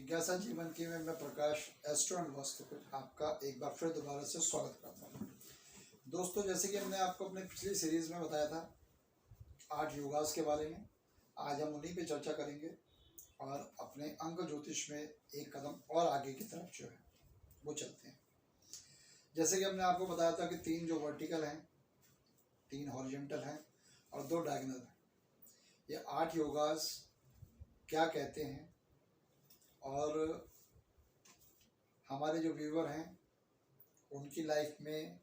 जिज्ञासा जीवन की में मैं प्रकाश एस्ट्रो एंड वास्तु पे आपका एक बार फिर दोबारा से स्वागत करता हूँ। दोस्तों, जैसे कि हमने आपको अपने पिछली सीरीज में बताया था 8 योगास के बारे में, आज हम उन्हीं पे चर्चा करेंगे और अपने अंक ज्योतिष में एक कदम और आगे की तरफ जो है वो चलते हैं। जैसे कि हमने आपको बताया था कि 3 जो वर्टिकल हैं, 3 हॉरिजॉन्टल हैं और 2 डायगोनल हैं। ये 8 योगास क्या कहते हैं और हमारे जो व्यूवर हैं उनकी लाइफ में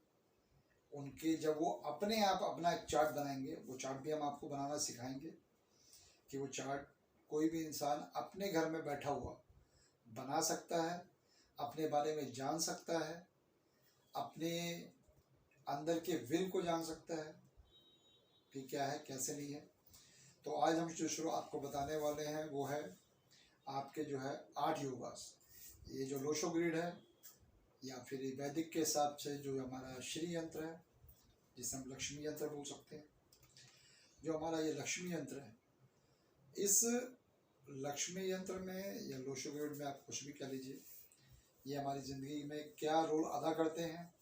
उनके जब वो अपने आप अपना एक चार्ट बनाएंगे, वो चार्ट भी हम आपको बनाना सिखाएंगे कि वो चार्ट कोई भी इंसान अपने घर में बैठा हुआ बना सकता है, अपने बारे में जान सकता है, अपने अंदर के विल को जान सकता है कि क्या है कैसे नहीं है। तो आज हम जो शुरू आपको बताने वाले हैं वो है आपके जो है 8 योगास। ये जो लोशो ग्रिड है या फिर वैदिक के हिसाब से जो हमारा श्री यंत्र है, जिसे हम लक्ष्मी यंत्र बोल सकते हैं, जो हमारा ये लक्ष्मी यंत्र है, इस लक्ष्मी यंत्र में या लोशो ग्रिड में आप कुछ भी कह लीजिए, ये हमारी ज़िंदगी में क्या रोल अदा करते हैं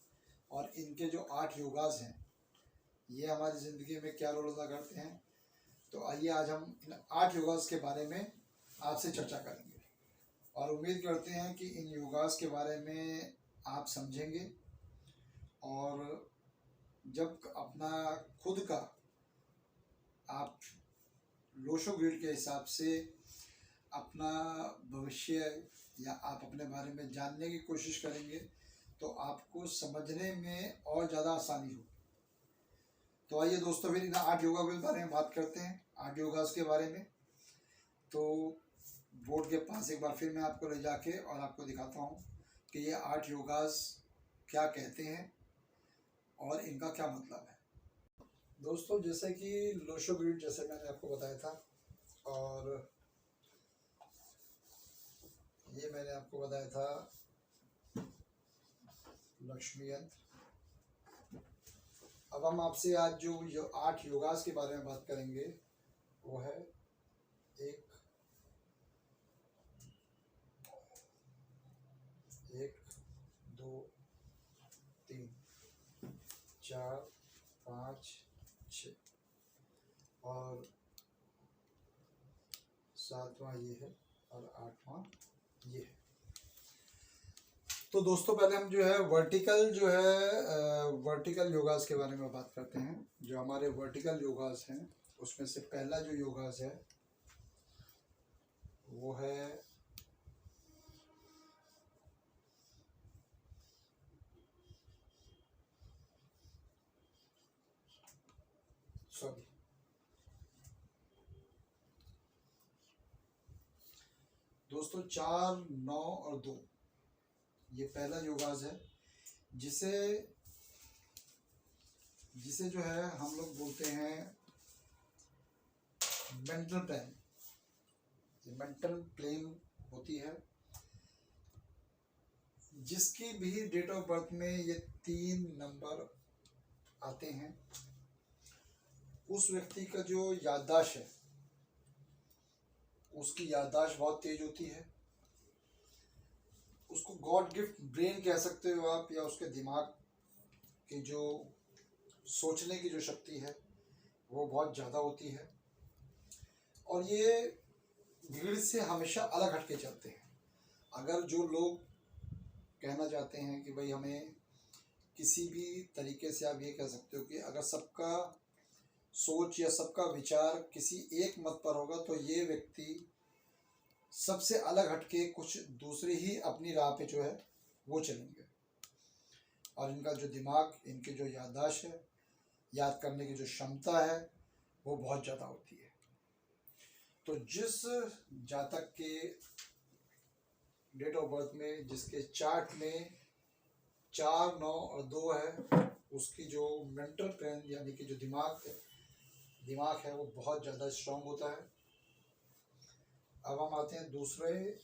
और इनके जो 8 योगास हैं ये हमारी ज़िंदगी में क्या रोल अदा करते हैं। तो आइए आज हम इन 8 योगास के बारे में आपसे चर्चा करेंगे और उम्मीद करते हैं कि इन योगास के बारे में आप समझेंगे और जब अपना खुद का आप लोशो ग्रिड के हिसाब से अपना भविष्य या आप अपने बारे में जानने की कोशिश करेंगे तो आपको समझने में और ज़्यादा आसानी हो। तो आइए दोस्तों फिर इन 8 योगा के बारे में बात करते हैं, 8 योगास के बारे में। तो बोर्ड के पास एक बार फिर मैं आपको ले जाके और आपको दिखाता हूँ कि ये 8 योगास क्या कहते हैं और इनका क्या मतलब है। दोस्तों, जैसे कि लोशो ग्रिड जैसे मैंने आपको बताया था और ये मैंने आपको बताया था लक्ष्मी यंत्र। अब हम आपसे आज जो 8 योगास के बारे में बात करेंगे वो है 1 2 3 4 5 6 और 7वां ये है और 8वां ये है। तो दोस्तों, पहले हम जो है वर्टिकल योगास के बारे में बात करते हैं। जो हमारे वर्टिकल योगास हैं उसमें से पहला जो योगास है वो है दोस्तों 4 9 और 2, ये पहला योगास है जिसे जो है हम लोग बोलते हैं मेंटल प्लेन। ये मेंटल प्लेन होती है जिसकी भी डेट ऑफ बर्थ में ये 3 नंबर आते हैं। उस व्यक्ति का जो याददाश्त है, उसकी याददाश्त बहुत तेज होती है। उसको गॉड गिफ्ट ब्रेन कह सकते हो आप, या उसके दिमाग की जो सोचने की जो शक्ति है वो बहुत ज़्यादा होती है और ये भीड़ से हमेशा अलग हटके चलते हैं। अगर जो लोग कहना चाहते हैं कि भाई हमें किसी भी तरीके से, आप ये कह सकते हो कि अगर सबका सोच या सबका विचार किसी एक मत पर होगा तो ये व्यक्ति सबसे अलग हटके कुछ दूसरी ही अपनी राह पे जो है वो चलेंगे और इनका जो दिमाग, इनकी जो याददाश्त है, याद करने की जो क्षमता है वो बहुत ज़्यादा होती है। तो जिस जातक के डेट ऑफ बर्थ में, जिसके चार्ट में 4 9 और 2 है, उसकी जो मेंटल प्लेन यानी कि जो दिमाग है वो बहुत ज़्यादा स्ट्रांग होता है। अब हम आते हैं दूसरे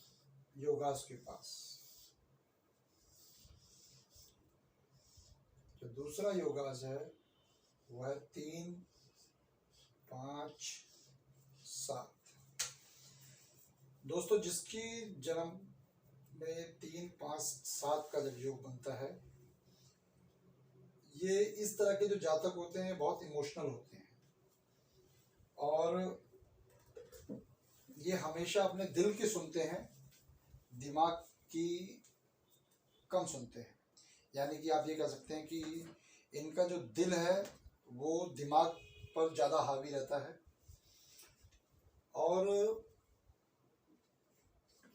योगास के पास। जो दूसरा योगास है वो है 3 5 7। दोस्तों, जिसकी जन्म में 3, 5, 7 का जब योग बनता है, ये इस तरह के जो जातक होते हैं बहुत इमोशनल होते हैं और ये हमेशा अपने दिल की सुनते हैं, दिमाग की कम सुनते हैं। यानी कि आप ये कह सकते हैं कि इनका जो दिल है वो दिमाग पर ज़्यादा हावी रहता है और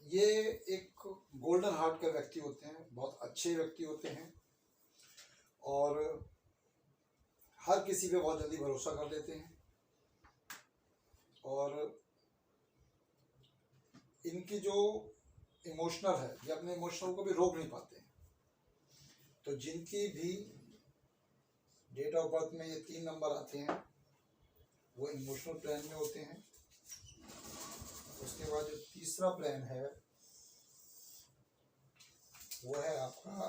ये एक गोल्डन हार्ट के व्यक्ति होते हैं, बहुत अच्छे व्यक्ति होते हैं और हर किसी पे बहुत जल्दी भरोसा कर लेते हैं और इनकी जो इमोशनल है, ये अपने इमोशनल को भी रोक नहीं पाते हैं। तो जिनकी भी डेट ऑफ बर्थ में ये 3 नंबर आते हैं वो इमोशनल प्लान में होते हैं। उसके बाद जो तीसरा प्लान है वो है आपका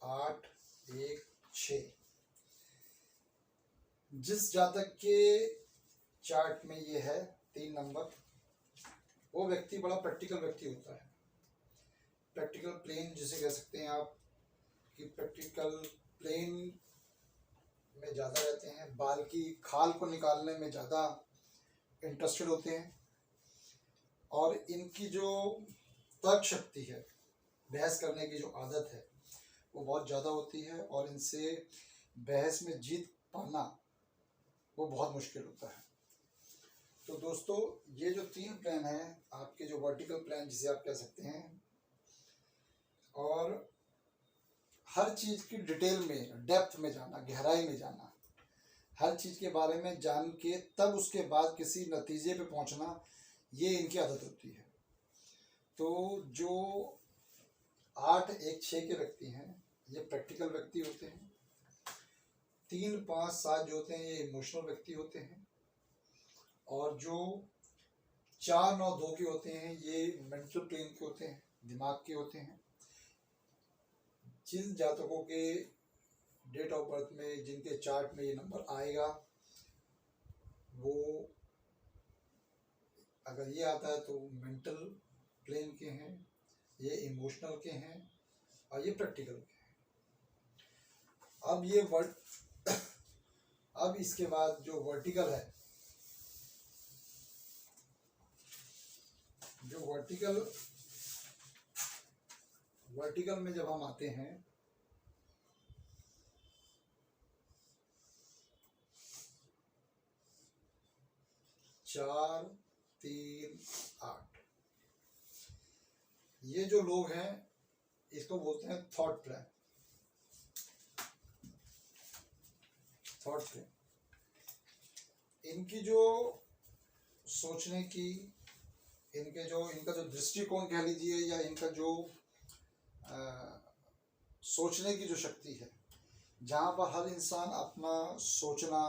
8, 1, 6। जिस जातक के चार्ट में ये है 3 नंबर, वो व्यक्ति बड़ा प्रैक्टिकल व्यक्ति होता है। प्रैक्टिकल प्लेन जिसे कह सकते हैं आप, कि प्रैक्टिकल प्लेन में ज़्यादा रहते हैं, बाल की खाल को निकालने में ज़्यादा इंटरेस्टेड होते हैं और इनकी जो तर्क शक्ति है, बहस करने की जो आदत है वो बहुत ज़्यादा होती है और इनसे बहस में जीत पाना वो बहुत मुश्किल होता है। तो दोस्तों, ये जो 3 प्लान हैं आपके, जो वर्टिकल प्लान जिसे आप कह सकते हैं, और हर चीज़ की डिटेल में, डेप्थ में जाना, गहराई में जाना, हर चीज़ के बारे में जान के तब उसके बाद किसी नतीजे पे पहुंचना, ये इनकी आदत होती है। तो जो 8, 1, 6 के व्यक्ति हैं ये प्रैक्टिकल व्यक्ति होते हैं। 3, 5, 7 जो होते हैं ये इमोशनल व्यक्ति होते हैं और जो 4, 9, 2 के होते हैं ये मेंटल प्लेन के होते हैं, दिमाग के होते हैं। जिन जातकों के डेट ऑफ बर्थ में, जिनके चार्ट में ये नंबर आएगा, वो अगर ये आता है तो मेंटल प्लेन के हैं, ये इमोशनल के हैं और ये प्रैक्टिकल के हैं। अब ये अब इसके बाद जो वर्टिकल है, जो वर्टिकल में जब हम आते हैं, चार, 3, 8, ये जो लोग हैं इसको बोलते हैं थॉट प्लान। इनकी जो सोचने की, इनका जो दृष्टिकोण कह लीजिए, या इनका जो सोचने की जो शक्ति है, जहाँ पर हर इंसान अपना सोचना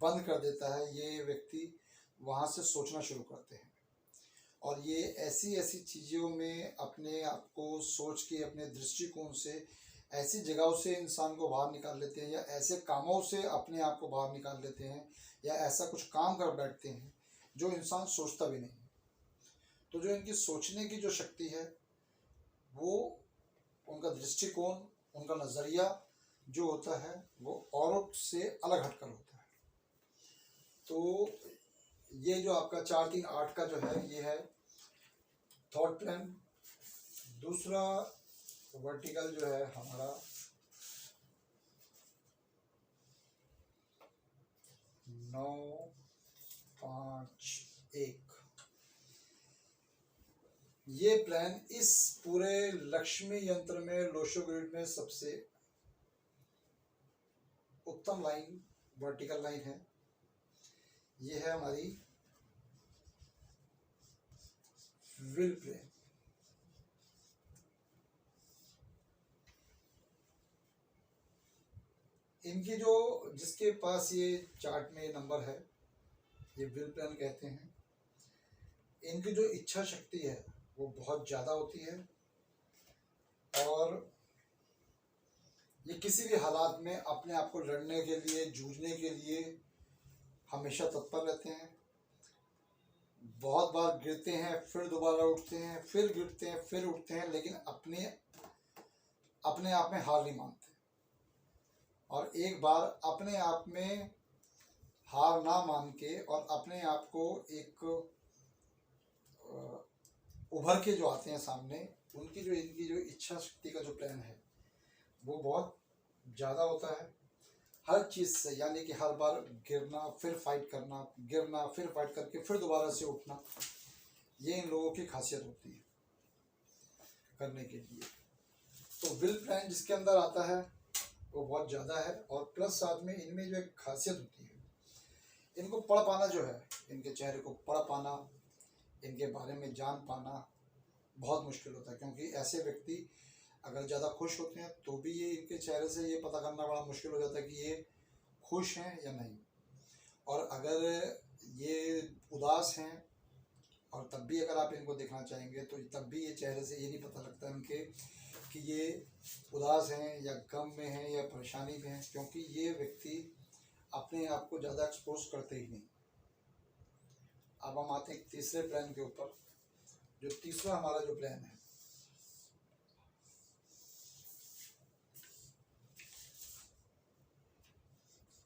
बंद कर देता है, ये व्यक्ति वहाँ से सोचना शुरू करते हैं और ये ऐसी ऐसी चीज़ों में अपने आप को सोच के, अपने दृष्टिकोण से ऐसी जगहों से इंसान को बाहर निकाल लेते हैं, या ऐसे कामों से अपने आप को बाहर निकाल लेते हैं, या ऐसा कुछ काम कर बैठते हैं जो इंसान सोचता भी नहीं। तो जो इनकी सोचने की जो शक्ति है, वो उनका दृष्टिकोण, उनका नज़रिया जो होता है वो औरों से अलग हटकर होता है। तो ये जो आपका 4, 3, 8 का जो है, ये है थॉट प्लान। दूसरा वर्टिकल जो है हमारा 9, 5, 1, ये प्लान इस पूरे लक्ष्मी यंत्र में, लोशो ग्रिड में सबसे उत्तम लाइन, वर्टिकल लाइन है। ये है हमारी विल प्लेन। इनकी जो, जिसके पास ये चार्ट में नंबर है, ये विल प्लान कहते हैं। इनकी जो इच्छा शक्ति है वो बहुत ज़्यादा होती है और ये किसी भी हालात में अपने आप को लड़ने के लिए, जूझने के लिए हमेशा तत्पर रहते हैं, बहुत बार गिरते हैं फिर दोबारा उठते हैं, फिर गिरते हैं फिर उठते हैं, लेकिन अपने अपने आप में हार नहीं मानते। और एक बार अपने आप में हार ना मान के और अपने आप को एक उभर के जो आते हैं सामने, उनकी जो इनकी जो इच्छा शक्ति का जो प्लान है वो बहुत ज़्यादा होता है हर चीज़ से। यानी कि हर बार गिरना फिर फाइट करना, गिरना फिर फाइट करके फिर दोबारा से उठना, ये इन लोगों की खासियत होती है करने के लिए। तो विल प्लान जिसके अंदर आता है वो बहुत ज़्यादा है। और प्लस साथ में इनमें जो एक खासियत होती है, इनको पढ़ पाना जो है, इनके चेहरे को पढ़ पाना, इनके बारे में जान पाना बहुत मुश्किल होता है। क्योंकि ऐसे व्यक्ति अगर ज़्यादा खुश होते हैं तो भी ये इनके चेहरे से ये पता करना बड़ा मुश्किल हो जाता है कि ये खुश हैं या नहीं। और अगर ये उदास हैं और तब भी अगर आप इनको देखना चाहेंगे तो तब भी ये चेहरे से ये नहीं पता लगता इनके कि ये उदास हैं या गम में हैं या परेशानी में हैं, क्योंकि ये व्यक्ति अपने आप को ज़्यादा एक्सपोज करते ही नहीं। अब हम आते हैं तीसरे प्लान के ऊपर। जो तीसरा हमारा जो प्लान है,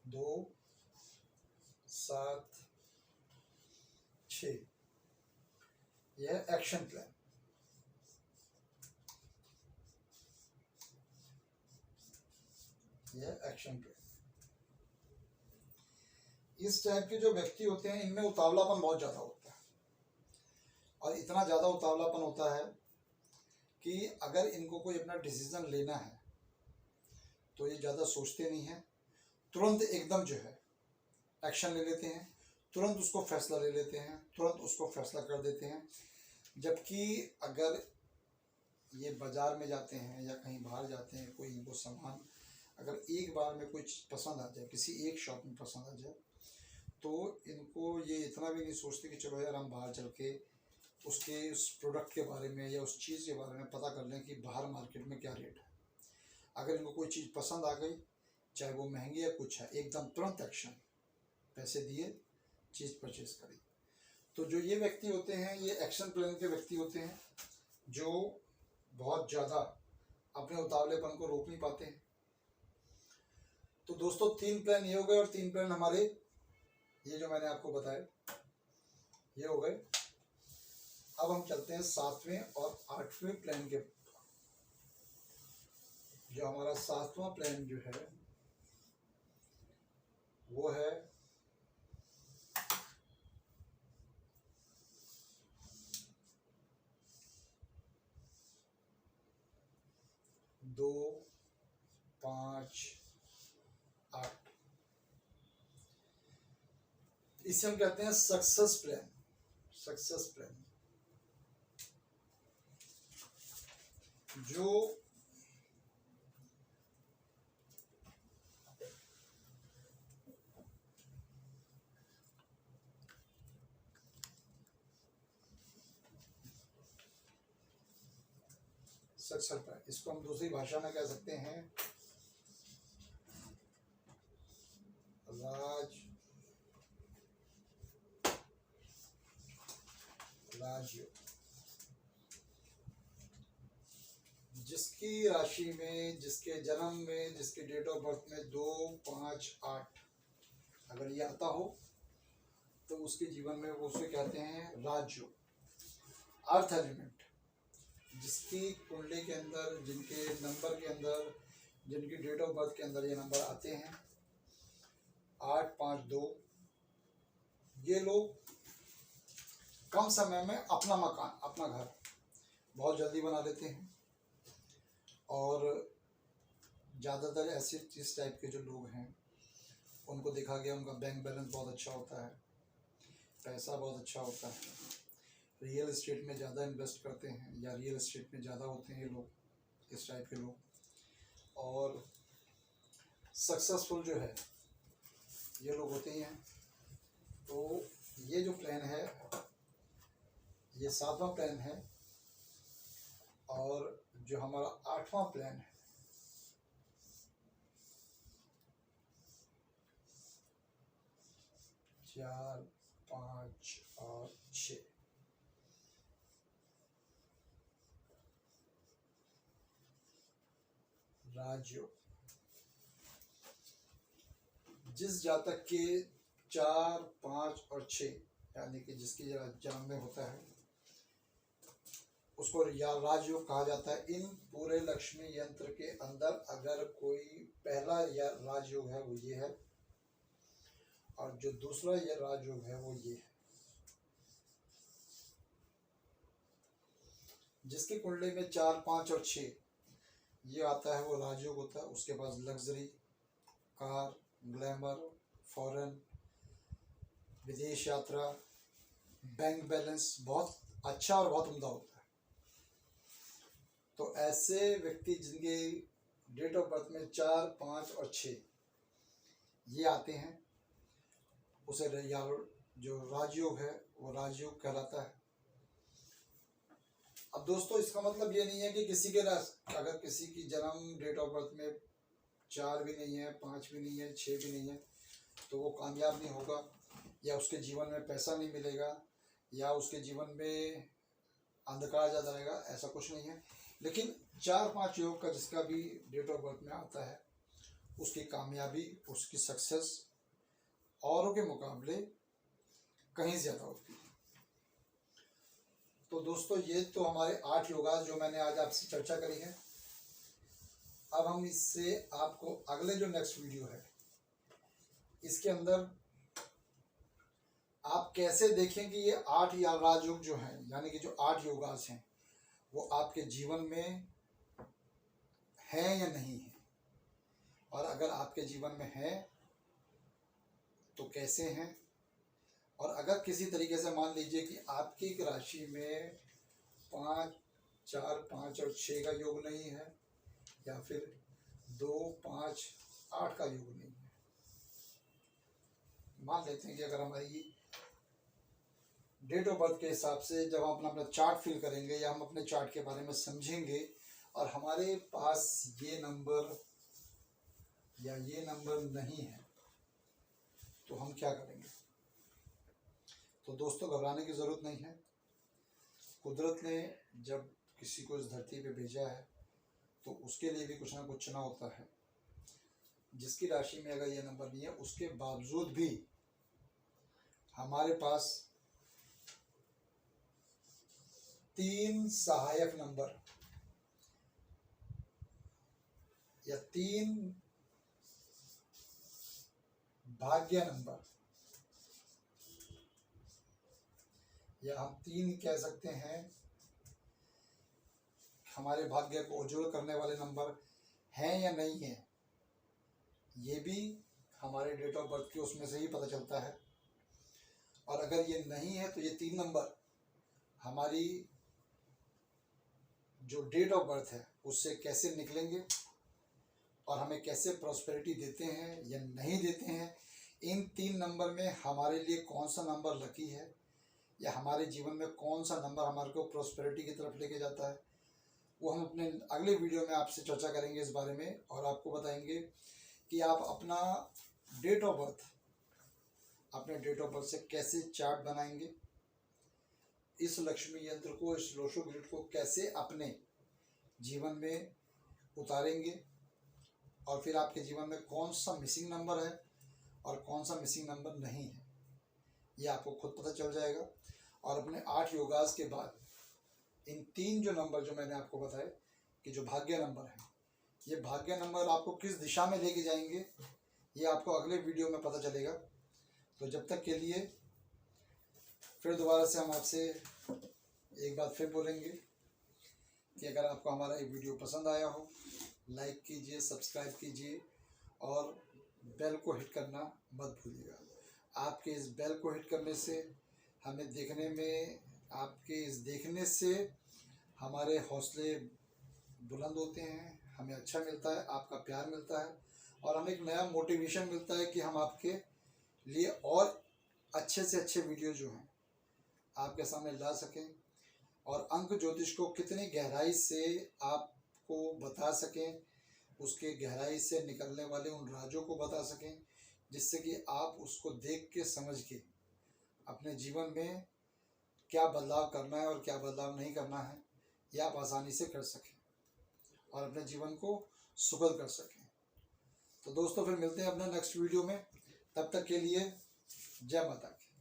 दो, 7, 6, यह एक्शन प्लान। यह एक्शन प्लान। इस टाइप के जो व्यक्ति होते हैं इनमें उतावलापन बहुत ज़्यादा होता है। और इतना ज़्यादा उतावलापन होता है कि अगर इनको कोई अपना डिसीजन लेना है तो ये ज़्यादा सोचते नहीं हैं, तुरंत एकदम जो है एक्शन ले लेते हैं, तुरंत उसको फैसला ले लेते हैं, तुरंत उसको फैसला कर देते हैं। जबकि अगर ये बाज़ार में जाते हैं या कहीं बाहर जाते हैं, कोई इनको सामान अगर एक बार में कोई चीज़ पसंद आ जाए, किसी एक शॉप में पसंद आ जाए, तो इनको ये इतना भी नहीं सोचते कि चलो यार हम बाहर चल के उसके उस प्रोडक्ट के बारे में या उस चीज़ के बारे में पता कर लें कि बाहर मार्केट में क्या रेट है। अगर इनको कोई चीज़ पसंद आ गई, चाहे वो महंगी या कुछ है, एकदम तुरंत एक्शन, पैसे दिए, चीज़ परचेज करी। तो जो ये व्यक्ति होते हैं ये एक्शन प्लान के व्यक्ति होते हैं जो बहुत ज़्यादा अपने उतावलेपन को रोक नहीं पाते हैं। तो दोस्तों 3 प्लान ये हो गए और 3 प्लान हमारे ये जो मैंने आपको बताए ये हो गए। अब हम चलते हैं 7वें और 8वें प्लान के। जो हमारा 7वां प्लान जो है वो है दो, 5, 8। इसे हम कहते हैं सक्सेस प्लान। सक्सेस प्लान जो सक्सेस प्लान, इसको हम दूसरी भाषा में कह सकते हैं राजयोग। जिसकी राशि में, जिसके जन्म में, जिसके डेट ऑफ बर्थ में 2, 5, 8 अगर ये आता हो तो उसके जीवन में वो उसे कहते हैं राजयोग। अर्थ एलिमेंट जिसकी कुंडली के अंदर, जिनके नंबर के अंदर, जिनकी डेट ऑफ बर्थ के अंदर ये नंबर आते हैं 8, 5, 2, ये लोग कम समय में अपना मकान, अपना घर बहुत जल्दी बना लेते हैं। और ज़्यादातर ऐसे इस टाइप के जो लोग हैं उनको देखा गया उनका बैंक बैलेंस बहुत अच्छा होता है, पैसा बहुत अच्छा होता है, रियल एस्टेट में ज़्यादा इन्वेस्ट करते हैं या रियल एस्टेट में ज़्यादा होते हैं ये लोग, इस टाइप के लोग। और सक्सेसफुल जो है ये लोग होते ही हैं। तो ये जो प्लान है ये 7वां प्लान है। और जो हमारा 8वां प्लान है 4, 5 और 6। राजयोग, जिस जातक के 4, 5 और 6 यानी कि जिसकी जन्म में होता है उसको या राजयोग कहा जाता है। इन पूरे लक्ष्मी यंत्र के अंदर अगर कोई पहला या राजयोग है वो ये है, और जो दूसरा ये राजयोग है वो ये है। जिसकी कुंडली में 4, 5 और 6 ये आता है वो राजयोग होता है। उसके पास लग्जरी, कार, ग्लैमर, फॉरेन, विदेश यात्रा, बैंक बैलेंस बहुत अच्छा और बहुत उम्दा होता है। तो ऐसे व्यक्ति जिनके डेट ऑफ बर्थ में 4, 5 और 6 ये आते हैं उसे जो राजयोग है वो राजयोग कहलाता है। अब दोस्तों इसका मतलब ये नहीं है कि किसी के अगर किसी की जन्म डेट ऑफ बर्थ में 4 भी नहीं है, 5 भी नहीं है, 6 भी नहीं है तो वो कामयाब नहीं होगा, या उसके जीवन में पैसा नहीं मिलेगा, या उसके जीवन में अंधकार ज़्यादा रहेगा, ऐसा कुछ नहीं है। लेकिन 4, 5 योग का जिसका भी डेट ऑफ बर्थ में आता है उसकी कामयाबी, उसकी सक्सेस औरों के मुकाबले कहीं ज़्यादा होती है। तो दोस्तों ये तो हमारे 8 योगा जो मैंने आज आपसे चर्चा करी है। अब हम इससे आपको अगले जो नेक्स्ट वीडियो है इसके अंदर आप कैसे देखें कि ये 8 या राजयोग जो हैं यानी कि जो 8 योगास हैं वो आपके जीवन में है या नहीं है, और अगर आपके जीवन में है तो कैसे हैं, और अगर किसी तरीके से मान लीजिए कि आपकी राशि में 5, 4, 5 और 6 का योग नहीं है, या फिर 2, 5, 8 का योग नहीं है। मान लेते हैं कि अगर हमारी डेट ऑफ बर्थ के हिसाब से जब हम अपना चार्ट फिल करेंगे या हम अपने चार्ट के बारे में समझेंगे और हमारे पास ये नंबर या ये नंबर नहीं है तो हम क्या करेंगे। तो दोस्तों घबराने की ज़रूरत नहीं है। कुदरत ने जब किसी को इस धरती पे भेजा है तो उसके लिए भी कुछ ना कुछ चुना होता है। जिसकी राशि में अगर ये नंबर नहीं है उसके बावजूद भी हमारे पास 3 सहायक नंबर या 3 भाग्य नंबर, या हम 3 कह सकते हैं हमारे भाग्य को उज्जवल करने वाले नंबर हैं या नहीं है, ये भी हमारे डेट ऑफ बर्थ के उसमें से ही पता चलता है। और अगर ये नहीं है तो ये 3 नंबर हमारी जो डेट ऑफ बर्थ है उससे कैसे निकलेंगे और हमें कैसे प्रॉस्पेरिटी देते हैं या नहीं देते हैं। इन 3 नंबर में हमारे लिए कौन सा नंबर लकी है, या हमारे जीवन में कौन सा नंबर हमारे को प्रॉस्पेरिटी की तरफ लेके जाता है, वो हम अपने अगले वीडियो में आपसे चर्चा करेंगे इस बारे में, और आपको बताएंगे कि आप अपना डेट ऑफ बर्थ अपने डेट ऑफ बर्थ से कैसे चार्ट बनाएंगे, इस लक्ष्मी यंत्र को, इस रोशो ग्रिड को कैसे अपने जीवन में उतारेंगे, और फिर आपके जीवन में कौन सा मिसिंग नंबर है और कौन सा मिसिंग नंबर नहीं है, ये आपको खुद पता चल जाएगा। और अपने 8 योगास के बाद इन 3 जो नंबर जो मैंने आपको बताए कि जो भाग्य नंबर हैं, ये भाग्य नंबर आपको किस दिशा में लेके जाएंगे ये आपको अगले वीडियो में पता चलेगा। तो जब तक के लिए फिर दोबारा से हम आपसे एक बात फिर बोलेंगे कि अगर आपको हमारा ये वीडियो पसंद आया हो लाइक कीजिए, सब्सक्राइब कीजिए और बेल को हिट करना मत भूलिएगा। आपके इस बेल को हिट करने से हमें देखने में, आपके इस देखने से हमारे हौसले बुलंद होते हैं, हमें अच्छा मिलता है, आपका प्यार मिलता है, और हमें एक नया मोटिवेशन मिलता है कि हम आपके लिए और अच्छे से अच्छे वीडियो जो हैं आपके सामने ला सकें, और अंक ज्योतिष को कितनी गहराई से आपको बता सकें, उसके गहराई से निकलने वाले उन राजों को बता सकें जिससे कि आप उसको देख के समझ के अपने जीवन में क्या बदलाव करना है और क्या बदलाव नहीं करना है, ये आप आसानी से कर सकें और अपने जीवन को सुखद कर सकें। तो दोस्तों फिर मिलते हैं अपने नेक्स्ट वीडियो में, तब तक के लिए जय माता की।